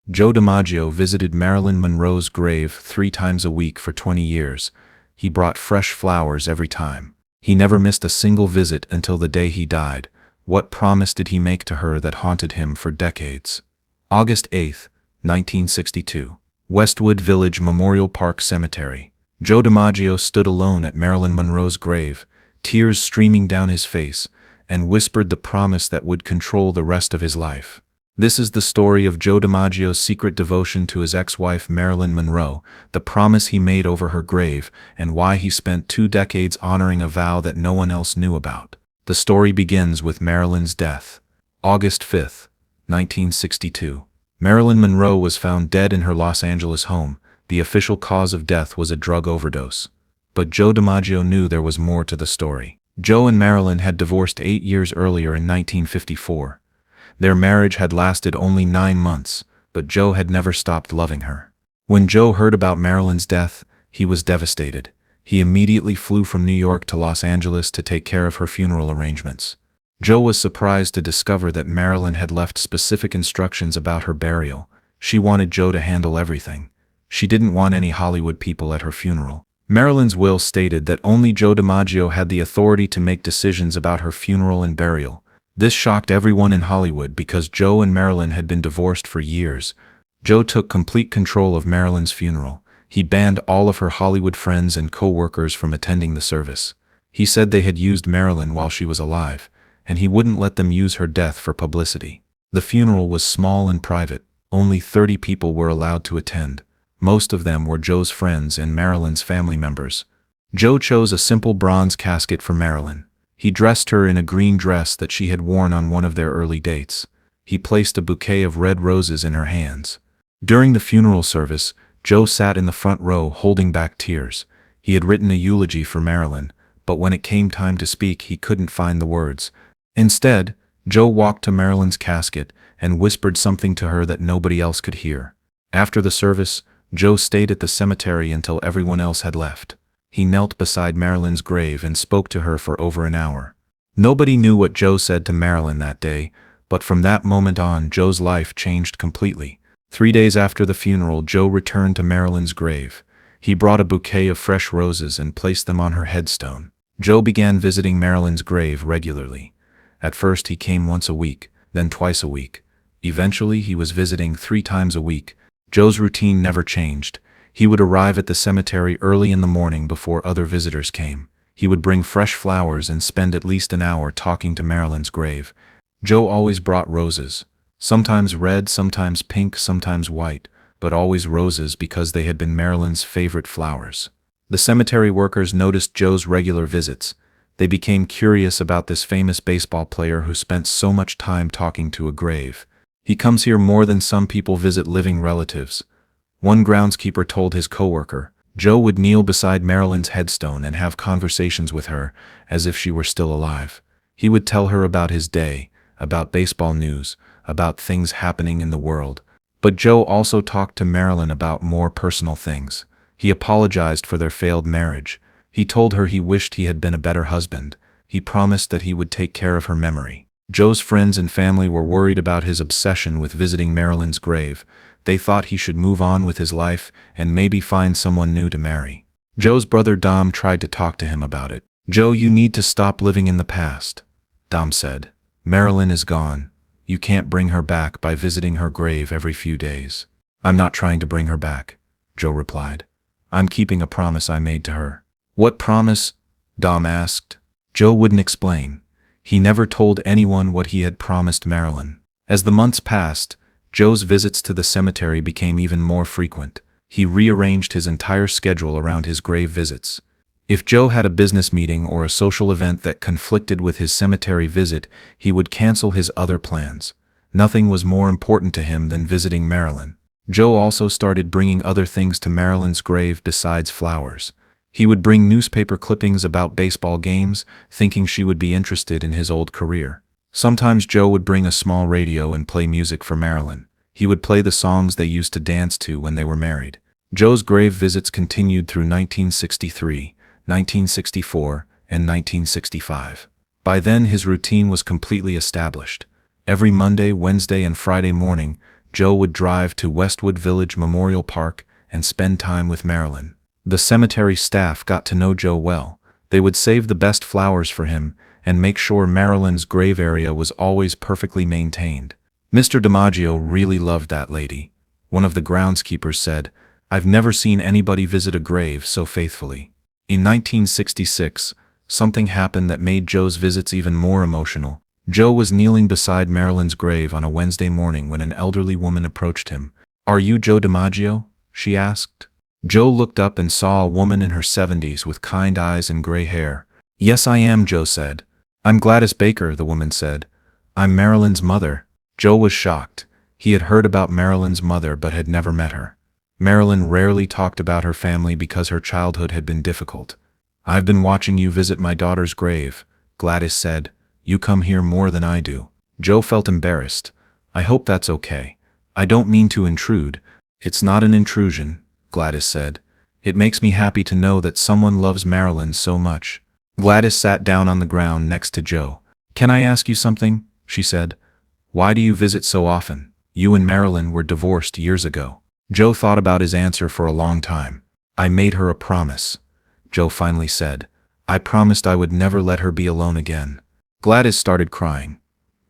Joe DiMaggio visited Marilyn Monroe's grave 3 times a week for 20 years. He brought fresh flowers every time. He never missed a single visit until the day he died. What promise did he make to her that haunted him for decades? August 8, 1962. Westwood Village Memorial Park Cemetery. Joe DiMaggio stood alone at Marilyn Monroe's grave, tears streaming down his face, and whispered the promise that would control the rest of his life. This is the story of Joe DiMaggio's secret devotion to his ex-wife Marilyn Monroe, the promise he made over her grave, and why he spent 2 decades honoring a vow that no one else knew about. The story begins with Marilyn's death. August 5, 1962. Marilyn Monroe was found dead in her Los Angeles home. The official cause of death was a drug overdose. But Joe DiMaggio knew there was more to the story. Joe and Marilyn had divorced 8 years earlier in 1954. Their marriage had lasted only 9 months, but Joe had never stopped loving her. When Joe heard about Marilyn's death, he was devastated. He immediately flew from New York to Los Angeles to take care of her funeral arrangements. Joe was surprised to discover that Marilyn had left specific instructions about her burial. She wanted Joe to handle everything. She didn't want any Hollywood people at her funeral. Marilyn's will stated that only Joe DiMaggio had the authority to make decisions about her funeral and burial. This shocked everyone in Hollywood because Joe and Marilyn had been divorced for years. Joe took complete control of Marilyn's funeral. He banned all of her Hollywood friends and co-workers from attending the service. He said they had used Marilyn while she was alive, and he wouldn't let them use her death for publicity. The funeral was small and private. Only 30 people were allowed to attend. Most of them were Joe's friends and Marilyn's family members. Joe chose a simple bronze casket for Marilyn. He dressed her in a green dress that she had worn on one of their early dates. He placed a bouquet of red roses in her hands. During the funeral service, Joe sat in the front row holding back tears. He had written a eulogy for Marilyn, but when it came time to speak, he couldn't find the words. Instead, Joe walked to Marilyn's casket and whispered something to her that nobody else could hear. After the service, Joe stayed at the cemetery until everyone else had left. He knelt beside Marilyn's grave and spoke to her for over an hour. Nobody knew what Joe said to Marilyn that day, but from that moment on, Joe's life changed completely. 3 days after the funeral, Joe returned to Marilyn's grave. He brought a bouquet of fresh roses and placed them on her headstone. Joe began visiting Marilyn's grave regularly. At first he came once a week, then twice a week. Eventually he was visiting 3 times a week. Joe's routine never changed. He would arrive at the cemetery early in the morning before other visitors came. He would bring fresh flowers and spend at least an hour talking to Marilyn's grave. Joe always brought roses. Sometimes red, sometimes pink, sometimes white, but always roses because they had been Marilyn's favorite flowers. The cemetery workers noticed Joe's regular visits. They became curious about this famous baseball player who spent so much time talking to a grave. He comes here more than some people visit living relatives. One groundskeeper told his coworker. Joe would kneel beside Marilyn's headstone and have conversations with her as if she were still alive. He would tell her about his day, about baseball news, about things happening in the world. But Joe also talked to Marilyn about more personal things. He apologized for their failed marriage. He told her he wished he had been a better husband. He promised that he would take care of her memory. Joe's friends and family were worried about his obsession with visiting Marilyn's grave. They thought he should move on with his life and maybe find someone new to marry. Joe's brother Dom tried to talk to him about it. "Joe, you need to stop living in the past," Dom said. "Marilyn is gone. You can't bring her back by visiting her grave every few days." "I'm not trying to bring her back," Joe replied. "I'm keeping a promise I made to her." "What promise?" Dom asked. Joe wouldn't explain. He never told anyone what he had promised Marilyn. As the months passed, Joe's visits to the cemetery became even more frequent. He rearranged his entire schedule around his grave visits. If Joe had a business meeting or a social event that conflicted with his cemetery visit, he would cancel his other plans. Nothing was more important to him than visiting Marilyn. Joe also started bringing other things to Marilyn's grave besides flowers. He would bring newspaper clippings about baseball games, thinking she would be interested in his old career. Sometimes Joe would bring a small radio and play music for Marilyn. He would play the songs they used to dance to when they were married. Joe's grave visits continued through 1963, 1964, and 1965. By then his routine was completely established. Every Monday, Wednesday, and Friday morning, Joe would drive to Westwood Village Memorial Park and spend time with Marilyn. The cemetery staff got to know Joe well. They would save the best flowers for him and make sure Marilyn's grave area was always perfectly maintained. Mr. DiMaggio really loved that lady. One of the groundskeepers said, "I've never seen anybody visit a grave so faithfully." In 1966, something happened that made Joe's visits even more emotional. Joe was kneeling beside Marilyn's grave on a Wednesday morning when an elderly woman approached him. "Are you Joe DiMaggio?" she asked. Joe looked up and saw a woman in her 70s with kind eyes and gray hair. "Yes, I am," Joe said. "I'm Gladys Baker," the woman said. "I'm Marilyn's mother." Joe was shocked. He had heard about Marilyn's mother but had never met her. Marilyn rarely talked about her family because her childhood had been difficult. "I've been watching you visit my daughter's grave," Gladys said. "You come here more than I do." Joe felt embarrassed. "I hope that's okay. I don't mean to intrude." "It's not an intrusion," Gladys said. "It makes me happy to know that someone loves Marilyn so much." Gladys sat down on the ground next to Joe. "Can I ask you something?" she said. "Why do you visit so often? You and Marilyn were divorced years ago." Joe thought about his answer for a long time. "I made her a promise," Joe finally said. "I promised I would never let her be alone again." Gladys started crying.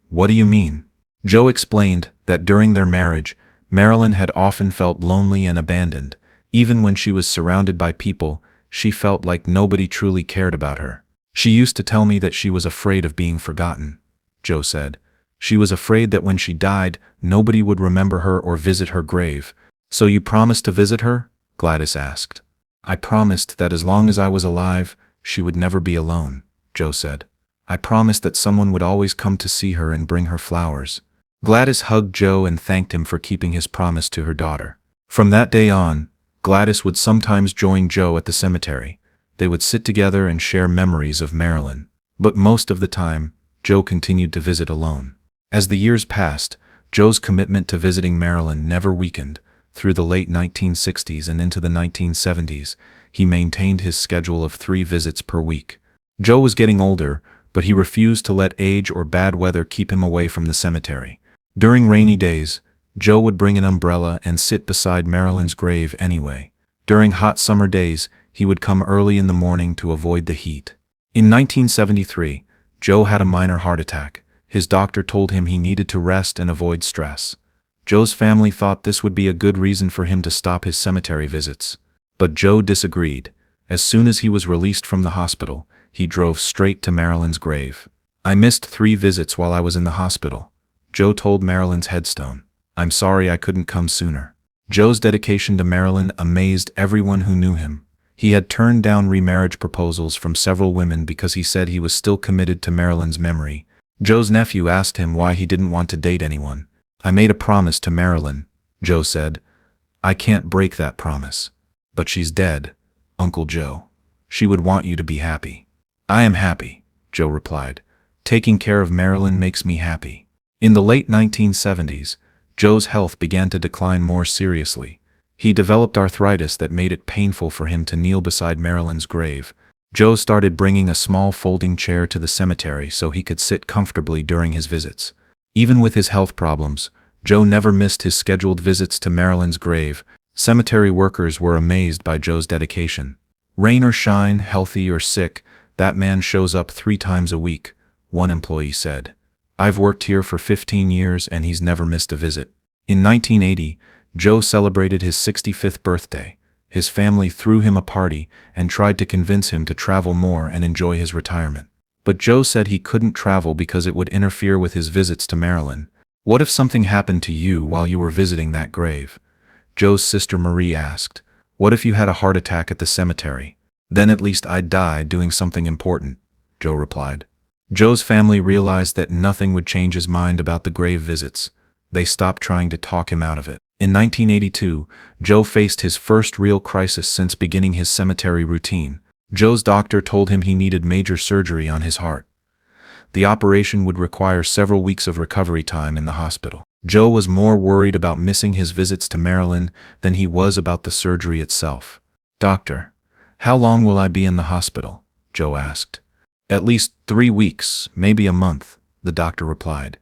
"What do you mean?" Joe explained that during their marriage, Marilyn had often felt lonely and abandoned. Even when she was surrounded by people, she felt like nobody truly cared about her. "She used to tell me that she was afraid of being forgotten," Joe said. "She was afraid that when she died, nobody would remember her or visit her grave." "So you promised to visit her?" Gladys asked. "I promised that as long as I was alive, she would never be alone," Joe said. "I promised that someone would always come to see her and bring her flowers." Gladys hugged Joe and thanked him for keeping his promise to her daughter. From that day on, Gladys would sometimes join Joe at the cemetery. They would sit together and share memories of Marilyn. But most of the time, Joe continued to visit alone. As the years passed, Joe's commitment to visiting Marilyn never weakened. Through the late 1960s and into the 1970s, he maintained his schedule of 3 visits per week. Joe was getting older, but he refused to let age or bad weather keep him away from the cemetery. During rainy days, Joe would bring an umbrella and sit beside Marilyn's grave anyway. During hot summer days, he would come early in the morning to avoid the heat. In 1973, Joe had a minor heart attack. His doctor told him he needed to rest and avoid stress. Joe's family thought this would be a good reason for him to stop his cemetery visits. But Joe disagreed. As soon as he was released from the hospital, he drove straight to Marilyn's grave. "I missed 3 visits while I was in the hospital," Joe told Marilyn's headstone. "I'm sorry I couldn't come sooner." Joe's dedication to Marilyn amazed everyone who knew him. He had turned down remarriage proposals from several women because he said he was still committed to Marilyn's memory. Joe's nephew asked him why he didn't want to date anyone. "I made a promise to Marilyn," Joe said. "I can't break that promise." "But she's dead, Uncle Joe. She would want you to be happy." "I am happy," Joe replied. "Taking care of Marilyn makes me happy." In the late 1970s, Joe's health began to decline more seriously. He developed arthritis that made it painful for him to kneel beside Marilyn's grave. Joe started bringing a small folding chair to the cemetery so he could sit comfortably during his visits. Even with his health problems, Joe never missed his scheduled visits to Marilyn's grave. Cemetery workers were amazed by Joe's dedication. "Rain or shine, healthy or sick, that man shows up 3 times a week," one employee said. "I've worked here for 15 years and he's never missed a visit." In 1980, Joe celebrated his 65th birthday. His family threw him a party and tried to convince him to travel more and enjoy his retirement. But Joe said he couldn't travel because it would interfere with his visits to Marilyn. "What if something happened to you while you were visiting that grave?" Joe's sister Marie asked. "What if you had a heart attack at the cemetery?" "Then at least I'd die doing something important," Joe replied. Joe's family realized that nothing would change his mind about the grave visits. They stopped trying to talk him out of it. In 1982, Joe faced his first real crisis since beginning his cemetery routine. Joe's doctor told him he needed major surgery on his heart. The operation would require several weeks of recovery time in the hospital. Joe was more worried about missing his visits to Marilyn than he was about the surgery itself. "Doctor, how long will I be in the hospital?" Joe asked. "At least 3 weeks, maybe a month," the doctor replied.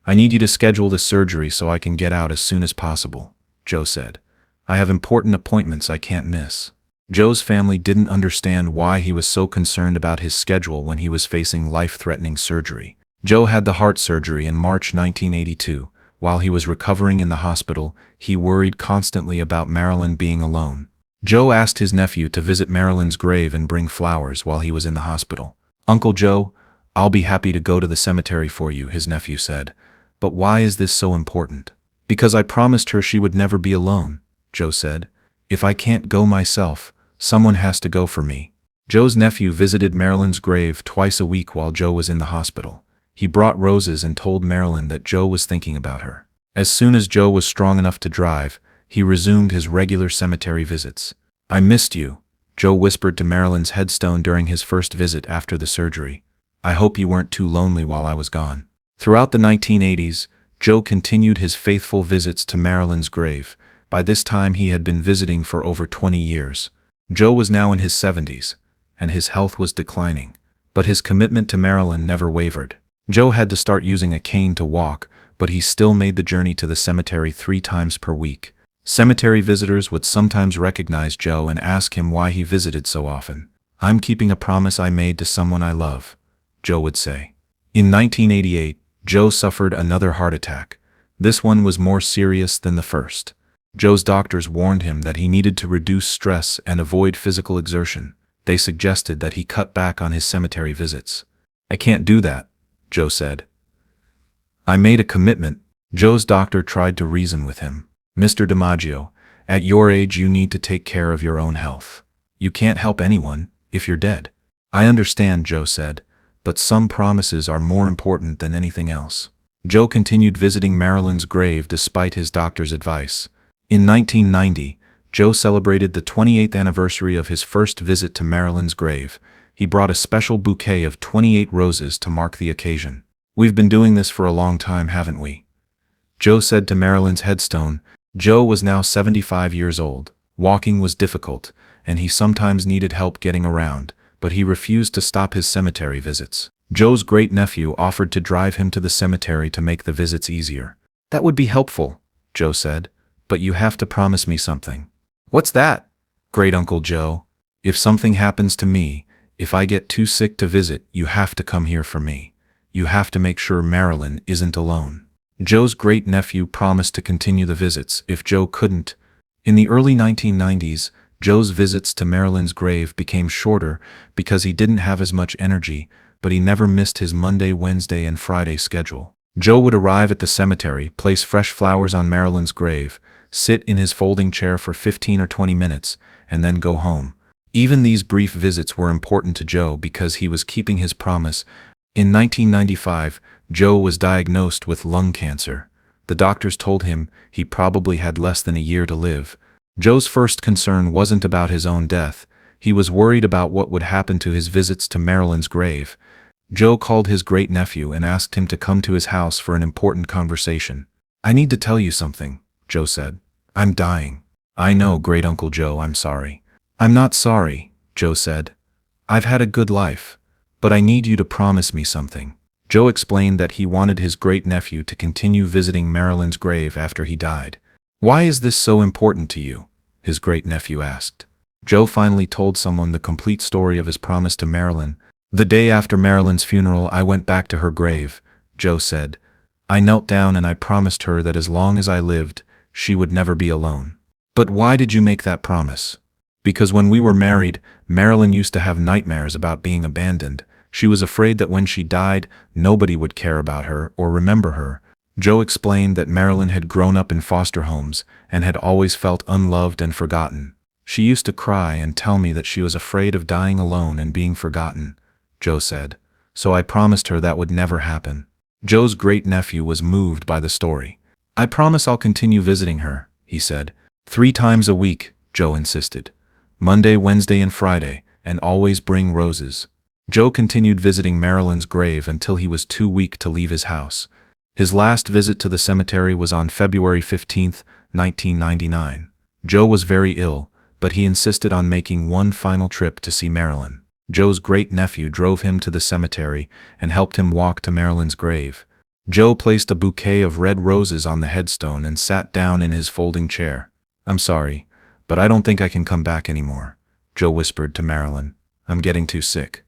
I need you to schedule the surgery so I can get out as soon as possible, Joe said. I have important appointments I can't miss. Joe's family didn't understand why he was so concerned about his schedule when he was facing life-threatening surgery. Joe had the heart surgery in March 1982. While he was recovering in the hospital, he worried constantly about Marilyn being alone. Joe asked his nephew to visit Marilyn's grave and bring flowers while he was in the hospital. "Uncle Joe, I'll be happy to go to the cemetery for you," his nephew said. "But why is this so important?" "Because I promised her she would never be alone," Joe said. "If I can't go myself, someone has to go for me." Joe's nephew visited Marilyn's grave twice a week while Joe was in the hospital. He brought roses and told Marilyn that Joe was thinking about her. As soon as Joe was strong enough to drive, he resumed his regular cemetery visits. "I missed you," Joe whispered to Marilyn's headstone during his first visit after the surgery. "I hope you weren't too lonely while I was gone." Throughout the 1980s, Joe continued his faithful visits to Marilyn's grave. By this time he had been visiting for over 20 years. Joe was now in his 70s, and his health was declining, but his commitment to Marilyn never wavered. Joe had to start using a cane to walk, but he still made the journey to the cemetery 3 times per week. Cemetery visitors would sometimes recognize Joe and ask him why he visited so often. "I'm keeping a promise I made to someone I love," Joe would say. In 1988, Joe suffered another heart attack. This one was more serious than the first. Joe's doctors warned him that he needed to reduce stress and avoid physical exertion. They suggested that he cut back on his cemetery visits. "I can't do that," Joe said. "I made a commitment." Joe's doctor tried to reason with him. "Mr. DiMaggio, at your age you need to take care of your own health. You can't help anyone if you're dead." "I understand," Joe said, "but some promises are more important than anything else." Joe continued visiting Marilyn's grave despite his doctor's advice. In 1990, Joe celebrated the 28th anniversary of his first visit to Marilyn's grave. He brought a special bouquet of 28 roses to mark the occasion. "We've been doing this for a long time, haven't we?" Joe said to Marilyn's headstone. Joe was now 75 years old. Walking was difficult, and he sometimes needed help getting around, but he refused to stop his cemetery visits. Joe's great-nephew offered to drive him to the cemetery to make the visits easier. "That would be helpful," Joe said, "but you have to promise me something." "What's that?" "Great-Uncle Joe, if something happens to me, if I get too sick to visit, you have to come here for me. You have to make sure Marilyn isn't alone." Joe's great-nephew promised to continue the visits if Joe couldn't. In the early 1990s, Joe's visits to Marilyn's grave became shorter because he didn't have as much energy, but he never missed his Monday, Wednesday, and Friday schedule. Joe would arrive at the cemetery, place fresh flowers on Marilyn's grave, sit in his folding chair for 15 or 20 minutes, and then go home. Even these brief visits were important to Joe because he was keeping his promise. In 1995, Joe was diagnosed with lung cancer. The doctors told him he probably had less than a year to live. Joe's first concern wasn't about his own death. He was worried about what would happen to his visits to Marilyn's grave. Joe called his great-nephew and asked him to come to his house for an important conversation. "I need to tell you something," Joe said. "I'm dying." "I know, Great-Uncle Joe, I'm sorry." "I'm not sorry," Joe said. "I've had a good life, but I need you to promise me something." Joe explained that he wanted his great-nephew to continue visiting Marilyn's grave after he died. "Why is this so important to you?" his great-nephew asked. Joe finally told someone the complete story of his promise to Marilyn. "The day after Marilyn's funeral, I went back to her grave," Joe said. "I knelt down and I promised her that as long as I lived, she would never be alone." "But why did you make that promise?" "Because when we were married, Marilyn used to have nightmares about being abandoned. She was afraid that when she died, nobody would care about her or remember her." Joe explained that Marilyn had grown up in foster homes and had always felt unloved and forgotten. "She used to cry and tell me that she was afraid of dying alone and being forgotten," Joe said. "So I promised her that would never happen." Joe's great-nephew was moved by the story. "I promise I'll continue visiting her," he said. 3 times a week, Joe insisted. Monday, Wednesday, and Friday, and always bring roses. Joe continued visiting Marilyn's grave until he was too weak to leave his house. His last visit to the cemetery was on February 15, 1999. Joe was very ill, but he insisted on making one final trip to see Marilyn. Joe's great-nephew drove him to the cemetery and helped him walk to Marilyn's grave. Joe placed a bouquet of red roses on the headstone and sat down in his folding chair. "I'm sorry, but I don't think I can come back anymore," Joe whispered to Marilyn. "I'm getting too sick.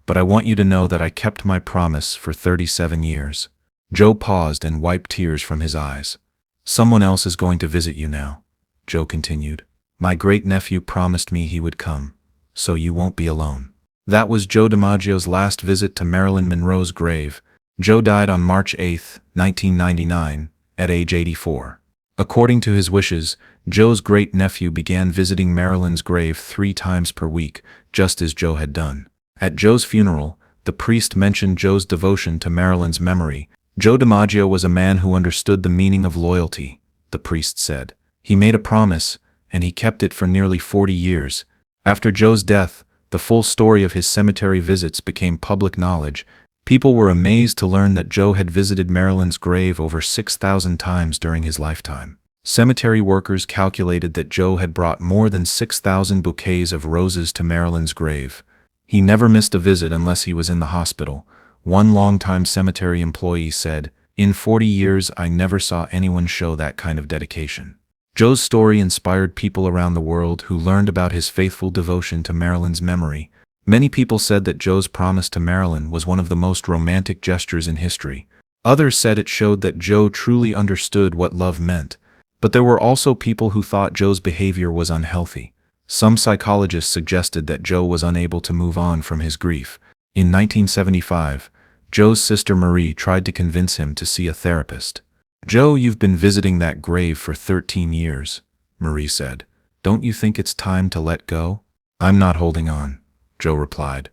But I want you to know that I kept my promise for 37 years. Joe paused and wiped tears from his eyes. "Someone else is going to visit you now," Joe continued. "My great-nephew promised me he would come, so you won't be alone." That was Joe DiMaggio's last visit to Marilyn Monroe's grave. Joe died on March 8, 1999, at age 84. According to his wishes, Joe's great-nephew began visiting Marilyn's grave 3 times per week, just as Joe had done. At Joe's funeral, the priest mentioned Joe's devotion to Marilyn's memory. "Joe DiMaggio was a man who understood the meaning of loyalty," the priest said. "He made a promise, and he kept it for nearly 40 years. After Joe's death, the full story of his cemetery visits became public knowledge. People were amazed to learn that Joe had visited Marilyn's grave over 6,000 times during his lifetime. Cemetery workers calculated that Joe had brought more than 6,000 bouquets of roses to Marilyn's grave. He never missed a visit unless he was in the hospital. One longtime cemetery employee said, "In 40 years, I never saw anyone show that kind of dedication." Joe's story inspired people around the world who learned about his faithful devotion to Marilyn's memory. Many people said that Joe's promise to Marilyn was one of the most romantic gestures in history. Others said it showed that Joe truly understood what love meant. But there were also people who thought Joe's behavior was unhealthy. Some psychologists suggested that Joe was unable to move on from his grief. In 1975, Joe's sister Marie tried to convince him to see a therapist. "Joe, you've been visiting that grave for 13 years, Marie said. "Don't you think it's time to let go?" "I'm not holding on," Joe replied.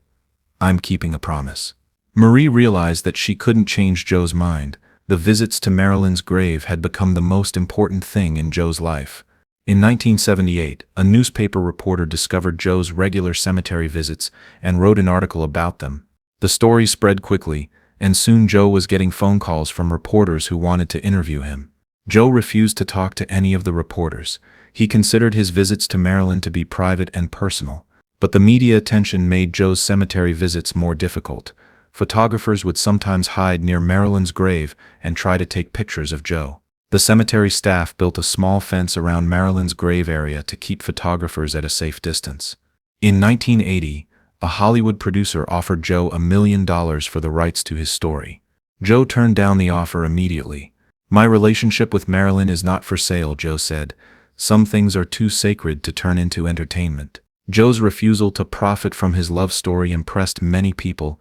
"I'm keeping a promise." Marie realized that she couldn't change Joe's mind. The visits to Marilyn's grave had become the most important thing in Joe's life. In 1978, a newspaper reporter discovered Joe's regular cemetery visits and wrote an article about them. The story spread quickly, and soon Joe was getting phone calls from reporters who wanted to interview him. Joe refused to talk to any of the reporters. He considered his visits to Marilyn to be private and personal. But the media attention made Joe's cemetery visits more difficult. Photographers would sometimes hide near Marilyn's grave and try to take pictures of Joe. The cemetery staff built a small fence around Marilyn's grave area to keep photographers at a safe distance. In 1980, a Hollywood producer offered Joe $1 million for the rights to his story. Joe turned down the offer immediately. "My relationship with Marilyn is not for sale," Joe said. "Some things are too sacred to turn into entertainment." Joe's refusal to profit from his love story impressed many people.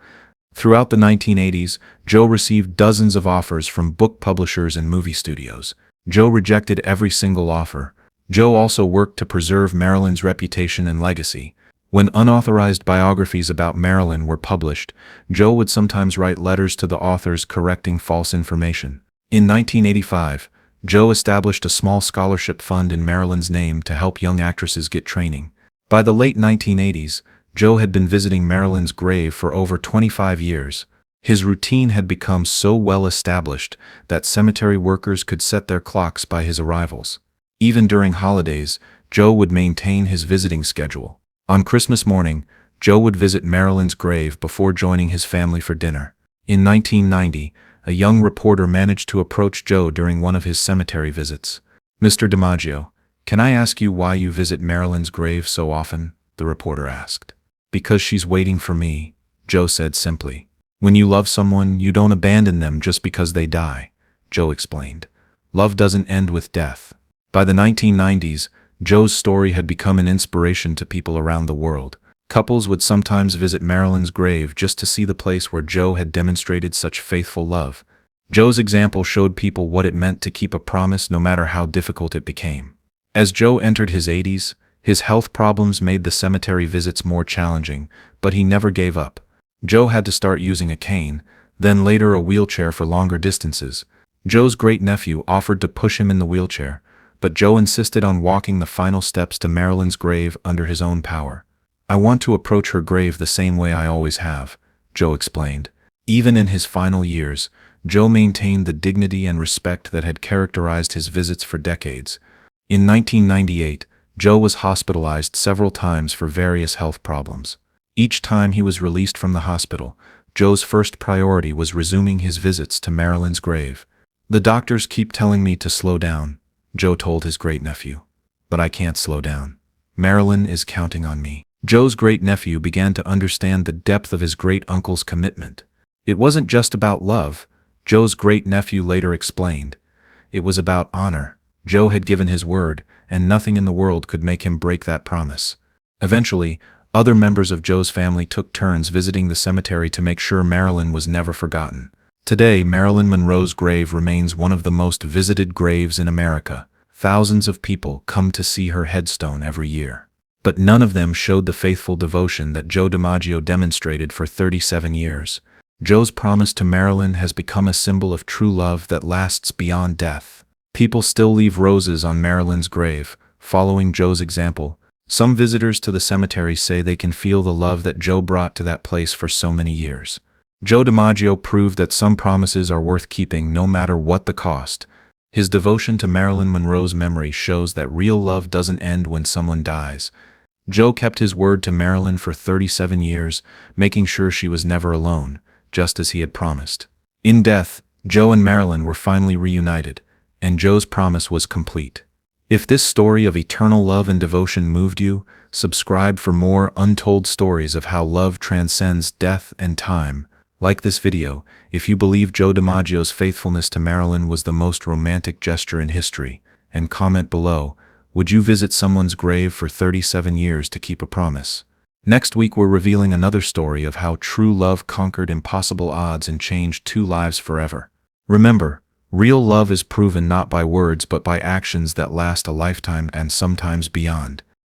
Throughout the 1980s, Joe received dozens of offers from book publishers and movie studios. Joe rejected every single offer. Joe also worked to preserve Marilyn's reputation and legacy. When unauthorized biographies about Marilyn were published, Joe would sometimes write letters to the authors correcting false information. In 1985, Joe established a small scholarship fund in Marilyn's name to help young actresses get training. By the late 1980s, Joe had been visiting Marilyn's grave for over 25 years. His routine had become so well established that cemetery workers could set their clocks by his arrivals. Even during holidays, Joe would maintain his visiting schedule. On Christmas morning, Joe would visit Marilyn's grave before joining his family for dinner. In 1990, a young reporter managed to approach Joe during one of his cemetery visits. "Mr. DiMaggio, can I ask you why you visit Marilyn's grave so often?" the reporter asked. "Because she's waiting for me," Joe said simply. "When you love someone, you don't abandon them just because they die," Joe explained. "Love doesn't end with death." By the 1990s, Joe's story had become an inspiration to people around the world. Couples would sometimes visit Marilyn's grave just to see the place where Joe had demonstrated such faithful love. Joe's example showed people what it meant to keep a promise no matter how difficult it became. As Joe entered his 80s, his health problems made the cemetery visits more challenging, but he never gave up. Joe had to start using a cane, then later a wheelchair for longer distances. Joe's great-nephew offered to push him in the wheelchair, but Joe insisted on walking the final steps to Marilyn's grave under his own power. "I want to approach her grave the same way I always have," Joe explained. Even in his final years, Joe maintained the dignity and respect that had characterized his visits for decades. In 1998, Joe was hospitalized several times for various health problems. Each time he was released from the hospital, Joe's first priority was resuming his visits to Marilyn's grave. "The doctors keep telling me to slow down," Joe told his great-nephew. "But I can't slow down. Marilyn is counting on me." Joe's great-nephew began to understand the depth of his great-uncle's commitment. It wasn't just about love, Joe's great-nephew later explained. It was about honor. Joe had given his word, and nothing in the world could make him break that promise. Eventually, other members of Joe's family took turns visiting the cemetery to make sure Marilyn was never forgotten. Today, Marilyn Monroe's grave remains one of the most visited graves in America. Thousands of people come to see her headstone every year. But none of them showed the faithful devotion that Joe DiMaggio demonstrated for 37 years. Joe's promise to Marilyn has become a symbol of true love that lasts beyond death. People still leave roses on Marilyn's grave, following Joe's example. Some visitors to the cemetery say they can feel the love that Joe brought to that place for so many years. Joe DiMaggio proved that some promises are worth keeping no matter what the cost. His devotion to Marilyn Monroe's memory shows that real love doesn't end when someone dies. Joe kept his word to Marilyn for 37 years, making sure she was never alone, just as he had promised. In death, Joe and Marilyn were finally reunited, and Joe's promise was complete. If this story of eternal love and devotion moved you, subscribe for more untold stories of how love transcends death and time. Like this video if you believe Joe DiMaggio's faithfulness to Marilyn was the most romantic gesture in history, and comment below, would you visit someone's grave for 37 years to keep a promise? Next week we're revealing another story of how true love conquered impossible odds and changed two lives forever. Remember, real love is proven not by words but by actions that last a lifetime and sometimes beyond.